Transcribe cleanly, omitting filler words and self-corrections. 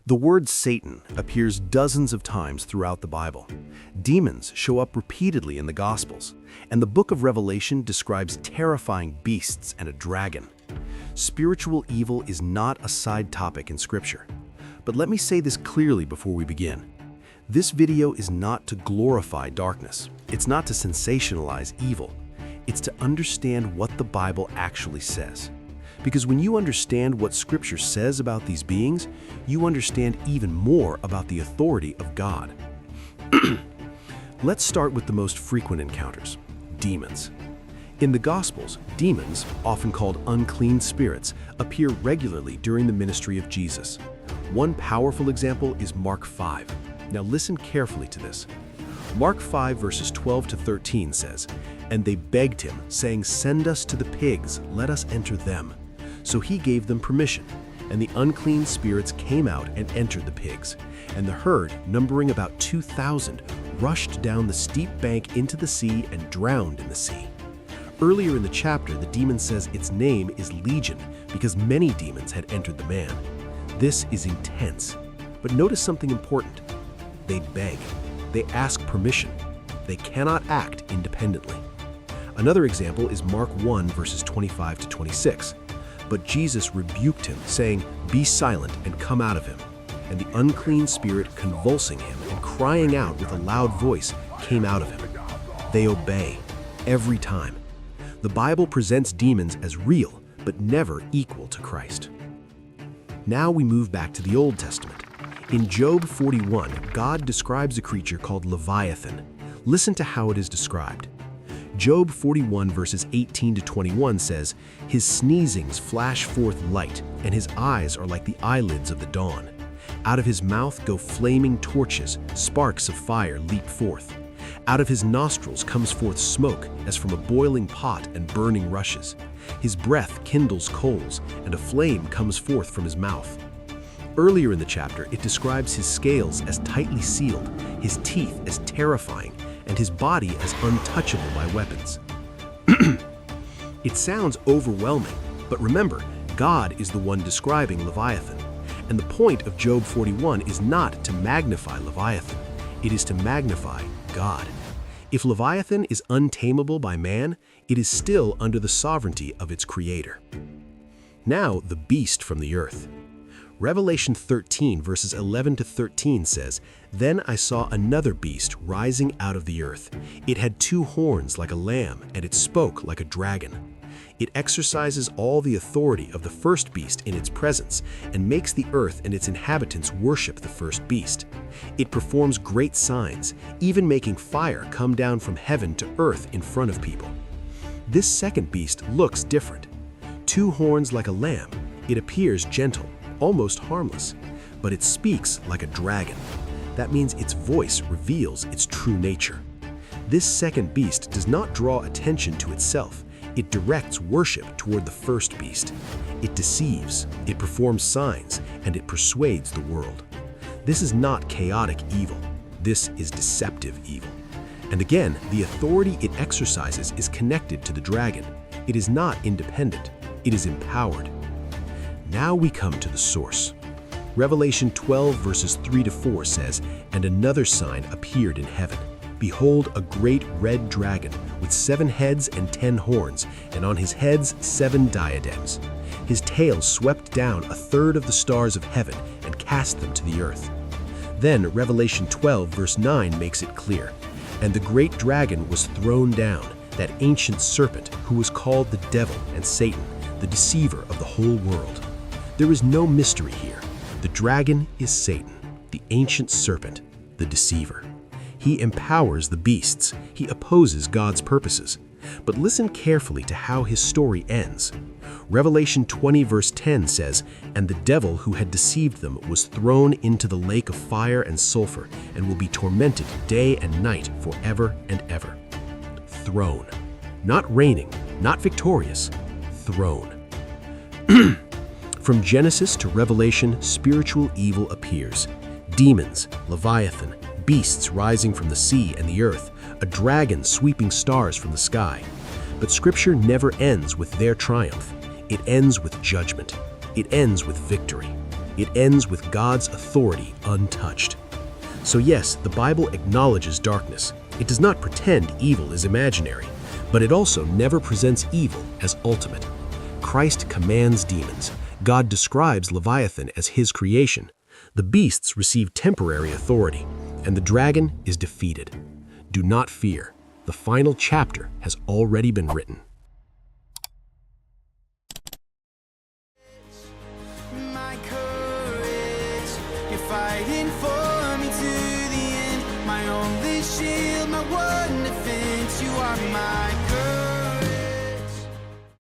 The word Satan appears dozens of times throughout the Bible. Demons show up repeatedly in the Gospels, and the book of Revelation describes terrifying beasts and a dragon. Spiritual evil is not a side topic in Scripture. But let me say this clearly before we begin. This video is not to glorify darkness. It's not to sensationalize evil. It's to understand what the Bible actually says. Because when you understand what Scripture says about these beings, you understand even more about the authority of God. Let's start with the most frequent encounters, demons. In the Gospels, demons, often called unclean spirits, appear regularly during the ministry of Jesus. One powerful example is Mark 5. Now listen carefully to this. Mark 5 verses 12 to 13 says, "And they begged him, saying, 'Send us to the pigs, let us enter them.' So he gave them permission, and the unclean spirits came out and entered the pigs. And the herd, numbering about 2,000, rushed down the steep bank into the sea and drowned in the sea." Earlier in the chapter, the demon says its name is Legion because many demons had entered the man. This is intense. But notice something important. They beg. They ask permission. They cannot act independently. Another example is Mark 1 verses 25 to 26. But Jesus rebuked him, saying, "Be silent and come out of him." And the unclean spirit, convulsing him and crying out with a loud voice, came out of him. They obey, every time. The Bible presents demons as real, but never equal to Christ. Now we move back to the Old Testament. In Job 41, God describes a creature called Leviathan. Listen to how it is described. Job 41 verses 18 to 21 says, "His sneezings flash forth light, and his eyes are like the eyelids of the dawn. Out of his mouth go flaming torches, sparks of fire leap forth. Out of his nostrils comes forth smoke, as from a boiling pot and burning rushes. His breath kindles coals, and a flame comes forth from his mouth." Earlier in the chapter, it describes his scales as tightly sealed, his teeth as terrifying, and his body as untouchable by weapons. It sounds overwhelming, but remember, God is the one describing Leviathan. And the point of Job 41 is not to magnify Leviathan, it is to magnify God. If Leviathan is untamable by man, it is still under the sovereignty of its creator. Now, the beast from the earth. Revelation 13 verses 11 to 13 says, "Then I saw another beast rising out of the earth. It had 2 horns like a lamb, and it spoke like a dragon. It exercises all the authority of the first beast in its presence, and makes the earth and its inhabitants worship the first beast. It performs great signs, even making fire come down from heaven to earth in front of people." This second beast looks different. 2 horns like a lamb, it appears gentle, almost harmless, but it speaks like a dragon. That means its voice reveals its true nature. This second beast does not draw attention to itself. It directs worship toward the first beast. It deceives, it performs signs, and it persuades the world. This is not chaotic evil. This is deceptive evil. And again, the authority it exercises is connected to the dragon. It is not independent. It is empowered. Now we come to the source. Revelation 12 verses 3 to 4 says, "And another sign appeared in heaven. Behold, a great red dragon with 7 heads and 10 horns, and on his heads 7 diadems. His tail swept down 1/3 of the stars of heaven and cast them to the earth." Then Revelation 12 verse 9 makes it clear. "And the great dragon was thrown down, that ancient serpent who was called the devil and Satan, the deceiver of the whole world." There is no mystery here. The dragon is Satan, the ancient serpent, the deceiver. He empowers the beasts. He opposes God's purposes. But listen carefully to how his story ends. Revelation 20 verse 10 says, "And the devil who had deceived them was thrown into the lake of fire and sulfur, and will be tormented day and night forever and ever." Thrown. Not reigning, not victorious. Thrown. From Genesis to Revelation, spiritual evil appears. Demons, Leviathan, beasts rising from the sea and the earth, a dragon sweeping stars from the sky. But Scripture never ends with their triumph. It ends with judgment. It ends with victory. It ends with God's authority untouched. So yes, the Bible acknowledges darkness. It does not pretend evil is imaginary, but it also never presents evil as ultimate. Christ commands demons. God describes Leviathan as his creation. The beasts receive temporary authority, and the dragon is defeated. Do not fear. The final chapter has already been written. My courage, you're fighting for me to the end. My only shield, my one defense, you are my